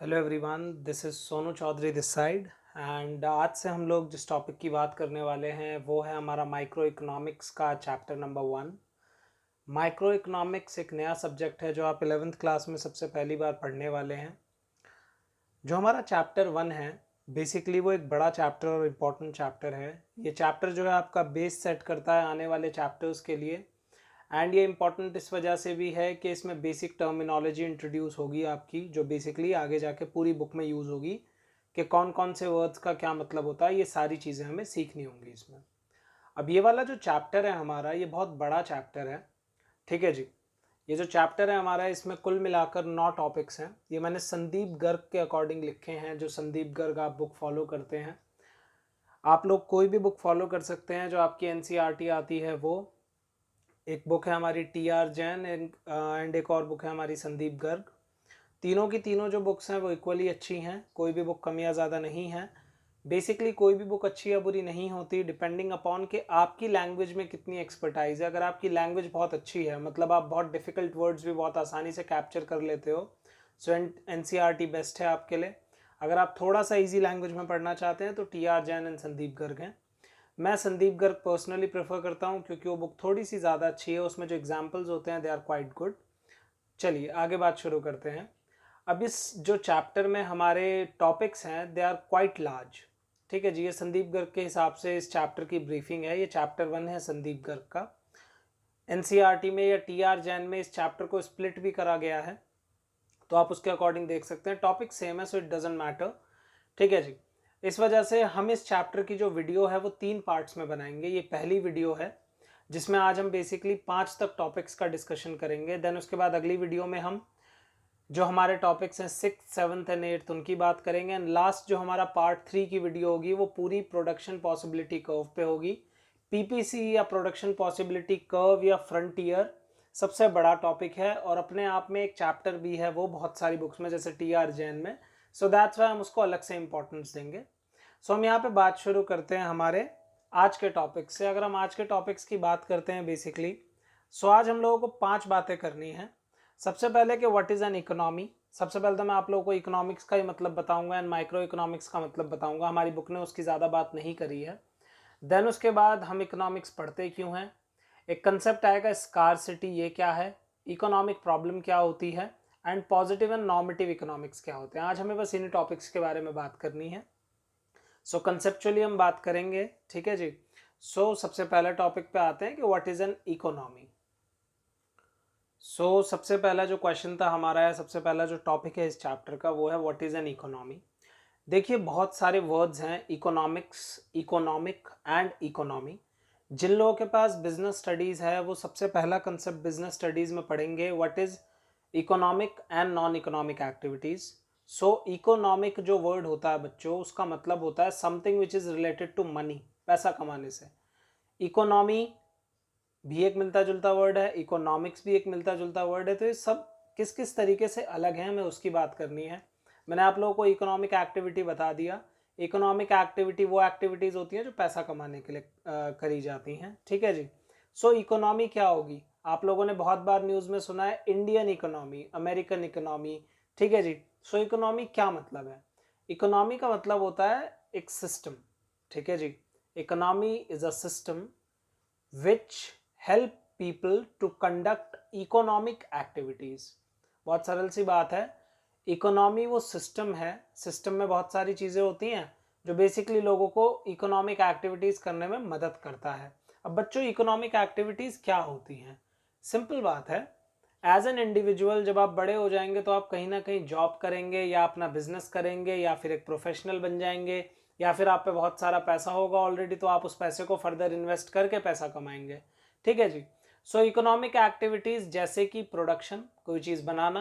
Hello everyone, this is Sonu Chaudhary this side. And आज से हम लोग जिस टॉपिक की बात करने वाले हैं वो है हमारा माइक्रो इकोनॉमिक्स का चैप्टर नंबर 1। माइक्रो इकोनॉमिक्स एक नया सब्जेक्ट है जो आप 11th क्लास में सबसे पहली बार पढ़ने वाले हैं। जो हमारा चैप्टर 1 है बेसिकली वो एक बड़ा चैप्टर और इम्पॉर्टेंट चैप्टर है। ये चैप्टर जो है आपका बेस सेट करता है आने वाले चैप्टर्स के लिए। एंड ये इम्पॉर्टेंट इस वजह से भी है कि इसमें बेसिक टर्मिनोलॉजी इंट्रोड्यूस होगी आपकी, जो बेसिकली आगे जाके पूरी बुक में यूज़ होगी कि कौन कौन से वर्ड्स का क्या मतलब होता है। ये सारी चीज़ें हमें सीखनी होंगी इसमें। अब ये वाला जो चैप्टर है हमारा, ये बहुत बड़ा चैप्टर है। ठीक है जी। ये जो चैप्टर है हमारा, इसमें कुल मिलाकर 9 टॉपिक्स हैं। ये मैंने संदीप गर्ग के अकॉर्डिंग लिखे हैं। जो संदीप गर्ग आप बुक फॉलो करते हैं, आप लोग कोई भी बुक फॉलो कर सकते हैं जो आपकी एनसीईआरटी आती है। वो एक बुक है हमारी टी आर जैन एंड एक और बुक है हमारी संदीप गर्ग। तीनों की तीनों जो बुक्स हैं वो इक्वली अच्छी हैं, कोई भी बुक कम या ज़्यादा नहीं है। बेसिकली कोई भी बुक अच्छी या बुरी नहीं होती, डिपेंडिंग अपॉन कि आपकी लैंग्वेज में कितनी एक्सपर्टाइज है। अगर आपकी लैंग्वेज बहुत अच्छी है, मतलब आप बहुत डिफ़िकल्ट वर्ड्स भी बहुत आसानी से कैप्चर कर लेते हो, सो एनसीईआरटी बेस्ट है आपके लिए। अगर आप थोड़ा सा ईजी लैंग्वेज में पढ़ना चाहते हैं तो T R Jain and Sandeep Garg हैं। मैं संदीप गर्ग पर्सनली प्रेफर करता हूँ क्योंकि वो बुक थोड़ी सी ज़्यादा अच्छी है, उसमें जो एग्जाम्पल्स होते हैं दे आर क्वाइट गुड। चलिए आगे बात शुरू करते हैं। अब इस जो चैप्टर में हमारे टॉपिक्स हैं दे आर क्वाइट लार्ज। ठीक है जी। ये संदीप गर्ग के हिसाब से इस चैप्टर की ब्रीफिंग है। ये चैप्टर 1 है संदीप गर्ग का। एनसीईआरटी में या टी आर जैन में इस चैप्टर को स्प्लिट भी करा गया है, तो आप उसके अकॉर्डिंग देख सकते हैं। टॉपिक सेम है, सो इट डजेंट मैटर। ठीक है जी। इस वजह से हम इस चैप्टर की जो वीडियो है वो 3 पार्ट्स में बनाएंगे। ये पहली वीडियो है जिसमें आज हम बेसिकली 5 तक टॉपिक्स का डिस्कशन करेंगे। देन उसके बाद अगली वीडियो में हम जो हमारे टॉपिक्स हैं 6th 7th एंड 8th उनकी बात करेंगे। एंड लास्ट जो हमारा पार्ट 3 की वीडियो होगी वो पूरी प्रोडक्शन पॉसिबिलिटी कर्व पे होगी। पीपीसी या प्रोडक्शन पॉसिबिलिटी कर्व या फ्रंटियर सबसे बड़ा टॉपिक है और अपने आप में एक चैप्टर भी है वो बहुत सारी बुक्स में, जैसे टी आर जैन में। सो दैट्स वाई हम उसको अलग से इंपॉर्टेंस देंगे। सो हम यहाँ पे बात शुरू करते हैं हमारे आज के टॉपिक से। अगर हम आज के टॉपिक्स की बात करते हैं बेसिकली, सो आज हम लोगों को 5 बातें करनी है। सबसे पहले कि व्हाट इज़ एन इकोनॉमी। सबसे पहले तो मैं आप लोगों को इकोनॉमिक्स का ही मतलब बताऊंगा एंड माइक्रो इकोनॉमिक्स का मतलब बताऊंगा। हमारी बुक ने उसकी ज़्यादा बात नहीं करी है। देन उसके बाद हम इकोनॉमिक्स पढ़ते क्यों हैं, एक कंसेप्ट आएगा स्कारसिटी, ये क्या है, इकोनॉमिक प्रॉब्लम क्या होती है, and positive and normative economics क्या होते हैं। आज हमें बस इन्हीं टॉपिक्स के बारे में बात करनी है। सो कंसेप्चुअली हम बात करेंगे। ठीक है जी। सो सबसे पहले टॉपिक पे आते हैं कि व्हाट इज़ एन इकोनॉमी। सबसे पहला जो क्वेश्चन था हमारा, है सबसे पहला जो टॉपिक है इस चैप्टर का, वो है व्हाट इज़ एन इकोनॉमी। देखिए बहुत सारे वर्ड्स हैं, इकोनॉमिक्स, इकोनॉमिक एंड इकोनॉमी। जिन लोगों के पास बिजनेस स्टडीज़ है वो सबसे पहला कंसेप्ट बिजनेस स्टडीज़ में पढ़ेंगे, what is economic and non economic activities. Economic जो वर्ड होता है बच्चों, उसका मतलब होता है something which is related to money, पैसा कमाने से। इकोनॉमी भी एक मिलता जुलता वर्ड है, इकोनॉमिक्स भी एक मिलता जुलता वर्ड है। तो ये सब किस किस तरीके से अलग हैं, हमें उसकी बात करनी है। मैंने आप लोगों को इकोनॉमिक एक्टिविटी बता दिया। इकोनॉमिक एक्टिविटी वो एक्टिविटीज़ होती हैं जो पैसा कमाने के लिए करी जाती हैं। ठीक है जी। इकोनॉमी क्या होगी, आप लोगों ने बहुत बार न्यूज़ में सुना है इंडियन इकोनॉमी, अमेरिकन इकोनॉमी। ठीक है जी। इकोनॉमी क्या मतलब है, इकोनॉमी का मतलब होता है एक सिस्टम। ठीक है जी। Economy is a system which help people to conduct economic activities. बहुत सरल सी बात है, इकोनॉमी वो सिस्टम है, सिस्टम में बहुत सारी चीज़ें होती हैं जो बेसिकली लोगों को इकोनॉमिक एक्टिविटीज़ करने में मदद करता है। अब बच्चों इकोनॉमिक एक्टिविटीज़ क्या होती हैं, सिंपल बात है। एज एन इंडिविजुअल जब आप बड़े हो जाएंगे तो आप कहीं ना कहीं जॉब करेंगे या अपना बिजनेस करेंगे या फिर एक प्रोफेशनल बन जाएंगे, या फिर आप पे बहुत सारा पैसा होगा ऑलरेडी तो आप उस पैसे को फर्दर इन्वेस्ट करके पैसा कमाएंगे। ठीक है जी। इकोनॉमिक एक्टिविटीज़ जैसे कि प्रोडक्शन, कोई चीज़ बनाना,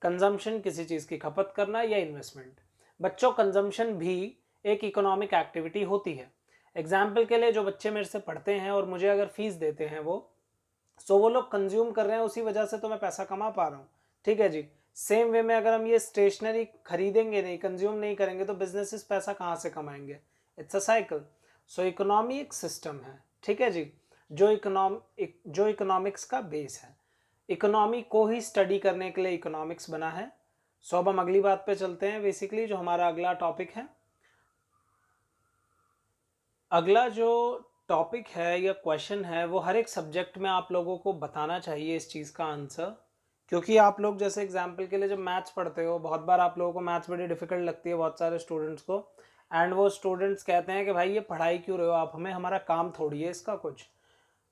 कंजम्पशन, किसी चीज़ की खपत करना, या इन्वेस्टमेंट। बच्चों कंजम्पशन भी एक इकोनॉमिक एक्टिविटी होती है। एग्जाम्पल के लिए जो बच्चे मेरे से पढ़ते हैं और मुझे अगर फीस देते हैं वो लोग कंज्यूम कर रहे हैं, उसी वजह से तो मैं पैसा कमा पा रहा हूँ। ठीक है जी। सेम वे में अगर हम ये स्टेशनरी खरीदेंगे नहीं, कंज्यूम नहीं करेंगे, तो बिजनेसेस पैसा कहाँ से कमाएंगे। It's a cycle. इकोनॉमी एक सिस्टम है। ठीक है जी। जो इकोनॉमिक्स का बेस है। इकोनॉमी को ही स्टडी करने के लिए इकोनॉमिक्स बना है। सो अब हम अगली बात पे चलते हैं। बेसिकली जो हमारा अगला टॉपिक है, अगला जो टॉपिक है या क्वेश्चन है वो हर एक सब्जेक्ट में आप लोगों को बताना चाहिए इस चीज़ का आंसर, क्योंकि आप लोग जैसे एग्जाम्पल के लिए जब मैथ्स पढ़ते हो, बहुत बार आप लोगों को मैथ्स बड़ी डिफिकल्ट लगती है बहुत सारे स्टूडेंट्स को, एंड वो स्टूडेंट्स कहते हैं कि भाई ये पढ़ाई क्यों रहे हो आप हमें, हमारा काम थोड़ी है इसका कुछ।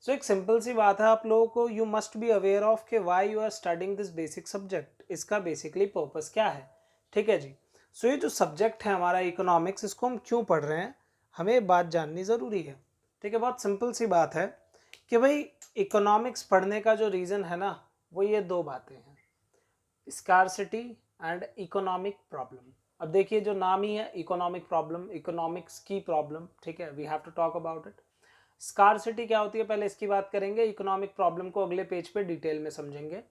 सो एक सिंपल सी बात है आप लोगों को, you must be aware of कि why you are studying this basic subject, इसका बेसिकली पर्पस क्या है। ठीक है जी। सो ये जो सब्जेक्ट है हमारा इकोनॉमिक्स, इसको हम क्यों पढ़ रहे हैं, हमें ये बात जाननी ज़रूरी है। ठीक है, बहुत सिंपल सी बात है कि भाई इकोनॉमिक्स पढ़ने का जो रीज़न है ना, वो ये दो बातें हैं, स्कार्सिटी एंड इकोनॉमिक प्रॉब्लम। अब देखिए जो नाम ही है इकोनॉमिक प्रॉब्लम, इकोनॉमिक्स की प्रॉब्लम, ठीक है, we have to talk about it. Scarcity क्या होती है पहले इसकी बात करेंगे, इकोनॉमिक प्रॉब्लम को अगले पेज पे डिटेल में समझेंगे,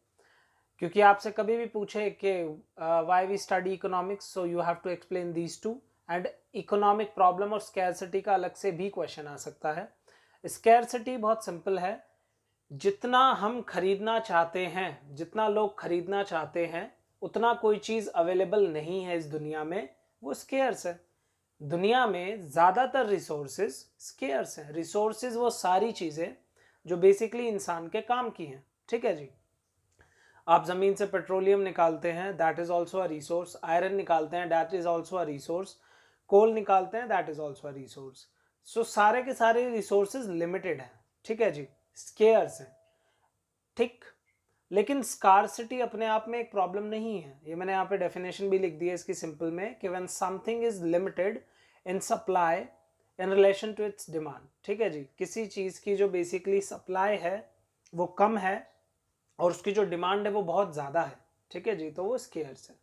क्योंकि आपसे कभी भी पूछे कि why we study economics, so you have to explain these two. And economic problem और स्कैरसिटी का अलग से भी क्वेश्चन आ सकता है। स्कैरसिटी बहुत सिंपल है, जितना हम खरीदना चाहते हैं, जितना लोग खरीदना चाहते हैं, उतना कोई चीज़ अवेलेबल नहीं है इस दुनिया में, वो स्केयर्स है। दुनिया में ज़्यादातर रिसोर्सेज स्केयर्स हैं। रिसोर्सेज वो सारी चीज़ें जो बेसिकली इंसान के काम की हैं। ठीक है जी। आप ज़मीन से पेट्रोलियम निकालते हैं, that is also a resource. Iron निकालते हैं, that is also a resource. Coal निकालते हैं, that is also a resource. So सारे के सारे रिसोर्सेज लिमिटेड हैं। ठीक है जी, स्केयर्स हैं। ठीक, लेकिन स्कार्सिटी अपने आप में एक प्रॉब्लम नहीं है। ये मैंने यहाँ पे डेफिनेशन भी लिख दी है इसकी सिंपल में, कि when something is limited in supply in relation to its demand. ठीक है जी, किसी चीज़ की जो बेसिकली सप्लाई है वो कम है और उसकी जो डिमांड है वो बहुत ज़्यादा है। ठीक है जी, तो वो स्केयर्स है।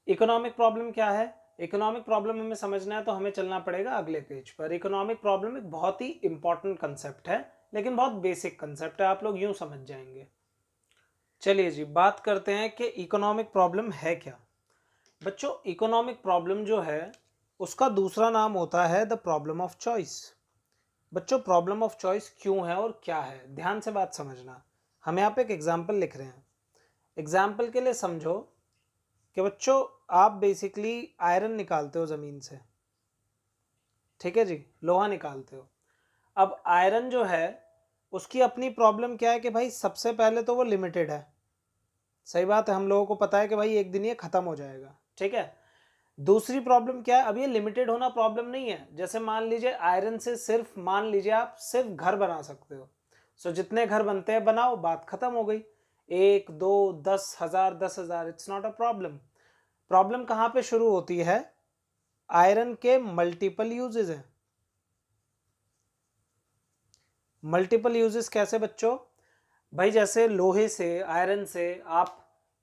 इकोनॉमिक प्रॉब्लम क्या है? इकोनॉमिक प्रॉब्लम हमें समझना है तो हमें चलना पड़ेगा अगले पेज पर। इकोनॉमिक प्रॉब्लम एक बहुत ही इंपॉर्टेंट कंसेप्ट है, लेकिन बहुत बेसिक कंसेप्ट है, आप लोग यूं समझ जाएंगे। चलिए जी, बात करते हैं कि इकोनॉमिक प्रॉब्लम है क्या। बच्चों, इकोनॉमिक प्रॉब्लम जो है उसका दूसरा नाम होता है द प्रॉब्लम ऑफ चॉइस। बच्चों, प्रॉब्लम ऑफ चॉइस क्यों है और क्या है, ध्यान से बात समझना। हम यहाँ पे एक एग्जाम्पल लिख रहे हैं। एग्जाम्पल के लिए समझो कि बच्चों आप बेसिकली आयरन निकालते हो ज़मीन से। ठीक है जी, लोहा निकालते हो। अब आयरन जो है उसकी अपनी प्रॉब्लम क्या है कि भाई सबसे पहले तो वो लिमिटेड है। सही बात है, हम लोगों को पता है कि भाई एक दिन ये खत्म हो जाएगा। ठीक है। दूसरी प्रॉब्लम क्या है, अब ये लिमिटेड होना प्रॉब्लम नहीं है। जैसे मान लीजिए आयरन से सिर्फ, मान लीजिए आप सिर्फ घर बना सकते हो, सो जितने घर बनते हैं बनाओ, बात खत्म हो गई। 1 2 10 हजार 10,000, it's not a problem. Problem कहाँ पे शुरू होती है? आयरन के मल्टीपल यूजेस हैं। मल्टीपल यूजेस कैसे बच्चों? भाई जैसे लोहे से, आयरन से आप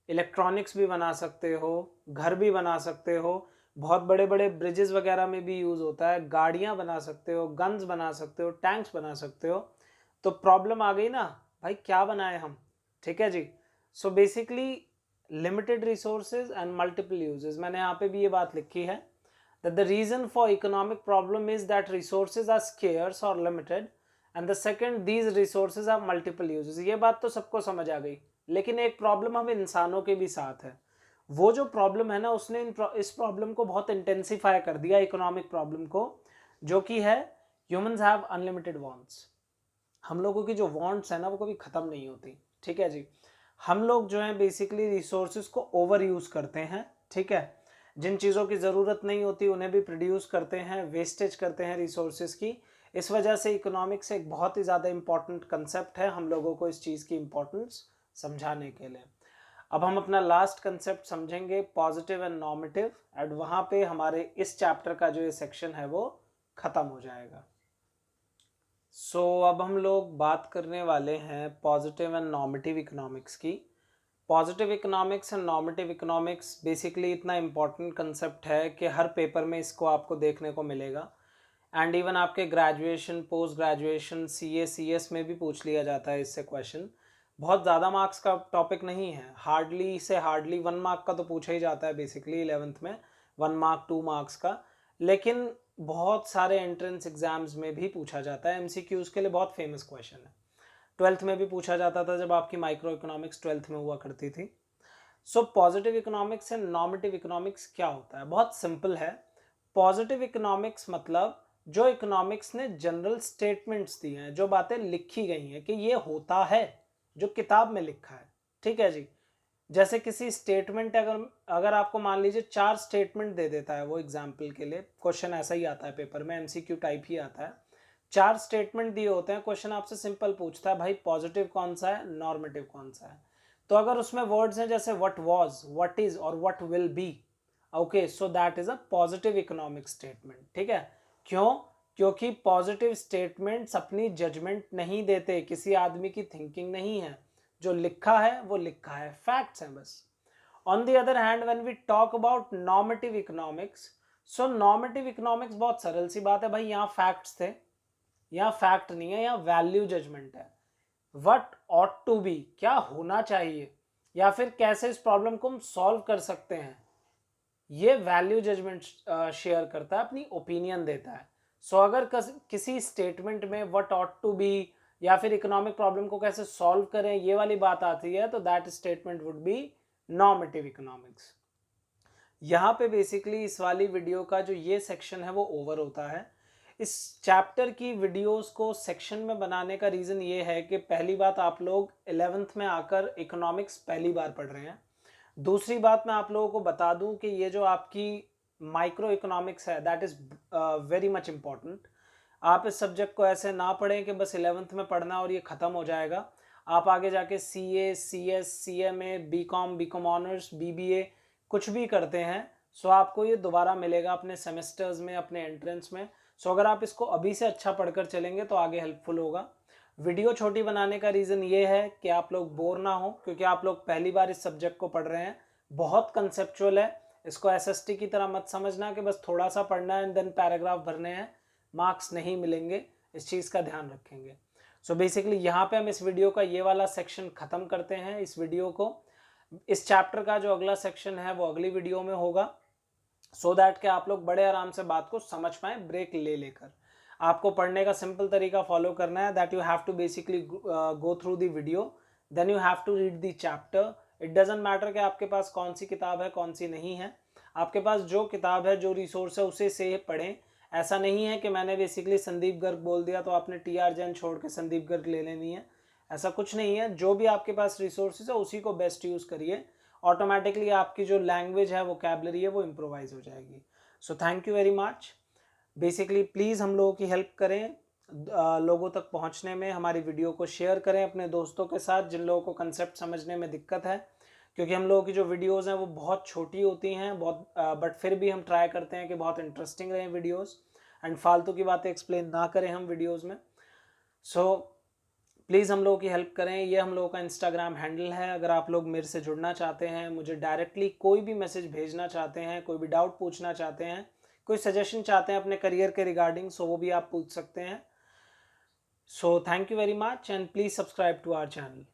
इलेक्ट्रॉनिक्स भी बना सकते हो, घर भी बना सकते हो, बहुत बड़े बड़े ब्रिजेस वगैरह में भी यूज़ होता है, गाड़ियाँ बना सकते हो, गन्स बना सकते हो, टैंक्स बना सकते हो। तो प्रॉब्लम आ गई ना भाई, क्या बनाए हम। ठीक है जी। So basically limited resources and multiple uses, मैंने यहाँ पे भी ये बात लिखी है that the reason for economic problem is that resources are scarce or limited and the second these resources have multiple uses। ये बात तो सबको समझ आ गई, लेकिन एक प्रॉब्लम हम इंसानों के भी साथ है। वो जो प्रॉब्लम है ना, उसने इस प्रॉब्लम को बहुत इंटेंसिफाई कर दिया, इकोनॉमिक प्रॉब्लम को, जो कि है ह्यूमंस हैव अनलिमिटेड वांट्स। हम लोगों की जो वांट्स है ना वो कभी ख़त्म नहीं होती। ठीक है जी। हम लोग जो है बेसिकली रिसोर्सेज को ओवर यूज़ करते हैं। ठीक है, जिन चीज़ों की ज़रूरत नहीं होती उन्हें भी प्रोड्यूस करते हैं, वेस्टेज करते हैं रिसोर्सेज की। इस वजह से इकोनॉमिक्स एक बहुत ही ज़्यादा इंपॉर्टेंट कंसेप्ट है हम लोगों को इस चीज़ की इंपॉर्टेंस समझाने के लिए। अब हम अपना लास्ट कंसेप्ट समझेंगे, पॉजिटिव एंड नॉर्मेटिव, एंड वहाँ पे हमारे इस चैप्टर का जो ये सेक्शन है वो ख़त्म हो जाएगा। सो अब हम लोग बात करने वाले हैं पॉजिटिव एंड नॉर्मेटिव इकोनॉमिक्स की। Positive economics and normative economics basically इतना इम्पॉर्टेंट कंसेप्ट है कि हर पेपर में इसको आपको देखने को मिलेगा, एंड इवन आपके ग्रेजुएशन, पोस्ट ग्रेजुएशन, CS में भी पूछ लिया जाता है इससे क्वेश्चन। बहुत ज़्यादा मार्क्स का टॉपिक नहीं है, हार्डली से हार्डली 1 मार्क का तो पूछा ही जाता है बेसिकली 11th में, 1 मार्क 2 मार्क्स का, लेकिन बहुत सारे एंट्रेंस एग्जाम्स में भी पूछा जाता है। MCQs के लिए बहुत फेमस क्वेश्चन है। 12th में भी पूछा जाता था जब आपकी माइक्रो इकोनॉमिक्स 12th में हुआ करती थी। So positive economics and normative economics क्या होता है? बहुत सिंपल है। पॉजिटिव इकोनॉमिक्स मतलब जो इकोनॉमिक्स ने जनरल स्टेटमेंट्स दी हैं, जो बातें लिखी गई हैं कि ये होता है, जो किताब में लिखा है, ठीक है जी। जैसे किसी स्टेटमेंट अगर आपको मान लीजिए 4 स्टेटमेंट दे देता है, वो एग्जाम्पल के लिए क्वेश्चन ऐसा ही आता है पेपर में, एमसीक्यू टाइप ही आता है। 4 स्टेटमेंट दिए होते हैं, क्वेश्चन आपसे सिंपल पूछता है भाई पॉजिटिव कौन सा है, नॉर्मेटिव कौन सा है। तो अगर उसमें वर्ड्स हैं जैसे व्हाट वाज, व्हाट इज और what will be, okay, so that is a positive economic statement, ठीक है। क्यों? क्योंकि पॉजिटिव स्टेटमेंट्स अपनी जजमेंट नहीं देते, किसी आदमी की थिंकिंग नहीं है, जो लिखा है वो लिखा है, फैक्ट्स हैं बस। On the other hand when we talk about normative economics, so normative economics बहुत सरल सी बात है भाई, यहाँ फैक्ट्स थे, यहाँ फैक्ट नहीं है, यहाँ वैल्यू जजमेंट है। व्हाट ऑट टू बी, क्या होना चाहिए, या फिर कैसे इस प्रॉब्लम को हम सॉल्व कर सकते हैं, ये वैल्यू जजमेंट शेयर करता है, अपनी ओपिनियन देता है। सो अगर किसी स्टेटमेंट में व्हाट ऑट टू बी या फिर इकोनॉमिक प्रॉब्लम को कैसे सॉल्व करें, ये वाली बात आती है, तो that statement would be normative economics. यहाँ पे बेसिकली इस वाली वीडियो का जो ये सेक्शन है वो ओवर होता है। इस चैप्टर की वीडियोस को सेक्शन में बनाने का रीज़न ये है कि पहली बात, आप लोग 11th में आकर इकोनॉमिक्स पहली बार पढ़ रहे हैं। दूसरी बात, मैं आप लोगों को बता दूं कि ये जो आपकी माइक्रो इकोनॉमिक्स है, that is very much important. आप इस सब्जेक्ट को ऐसे ना पढ़ें कि बस 11th में पढ़ना और ये ख़त्म हो जाएगा। आप आगे जाके CA, CS, CMA, BCom honours, BBA कुछ भी करते हैं, सो आपको ये दोबारा मिलेगा अपने सेमेस्टर्स में, अपने एंट्रेंस में। सो अगर आप इसको अभी से अच्छा पढ़कर चलेंगे तो आगे हेल्पफुल होगा। वीडियो छोटी बनाने का रीज़न ये है कि आप लोग बोर ना हो, क्योंकि आप लोग पहली बार इस सब्जेक्ट को पढ़ रहे हैं, बहुत कंसेप्चुअल है। इसको SST की तरह मत समझना कि बस थोड़ा सा पढ़ना है एंड देन पैराग्राफ भरने हैं, मार्क्स नहीं मिलेंगे, इस चीज़ का ध्यान रखेंगे। सो बेसिकली यहाँ पे हम इस वीडियो का ये वाला सेक्शन ख़त्म करते हैं, इस वीडियो को। इस चैप्टर का जो अगला सेक्शन है वो अगली वीडियो में होगा, सो दैट कि आप लोग बड़े आराम से बात को समझ पाए, ब्रेक ले लेकर। आपको पढ़ने का सिंपल तरीका फॉलो करना है, that you have to basically go through the video, then you have to read the chapter. It doesn't matter कि आपके पास कौन सी किताब है कौन सी नहीं है, आपके पास जो किताब है, जो रिसोर्स है, उसे से पढ़ें। ऐसा नहीं है कि मैंने बेसिकली संदीप गर्ग बोल दिया तो आपने TR जैन छोड़ के संदीप गर्ग ले लेनी है, ऐसा कुछ नहीं है। जो भी आपके पास रिसोर्सेज है उसी को बेस्ट यूज़ करिए, ऑटोमेटिकली आपकी जो लैंग्वेज है, वोकैबुलरी है, वो इम्प्रोवाइज हो जाएगी। सो thank you very much. Basically please हम लोगों की हेल्प करें लोगों तक पहुंचने में, हमारी वीडियो को शेयर करें अपने दोस्तों के साथ जिन लोगों को कंसेप्ट समझने में दिक्कत है, क्योंकि हम लोगों की जो वीडियोस हैं वो बहुत छोटी होती हैं, बहुत बट फिर भी हम ट्राई करते हैं कि बहुत इंटरेस्टिंग रहें वीडियोस, एंड फालतू की बातें एक्सप्लेन ना करें हम वीडियोस में। सो प्लीज़ हम लोगों की हेल्प करें। ये हम लोगों का इंस्टाग्राम हैंडल है, अगर आप लोग मेरे से जुड़ना चाहते हैं, मुझे डायरेक्टली कोई भी मैसेज भेजना चाहते हैं, कोई भी डाउट पूछना चाहते हैं, कोई सजेशन चाहते हैं अपने करियर के रिगार्डिंग, सो वो भी आप पूछ सकते हैं। So thank you very much and please subscribe to our channel.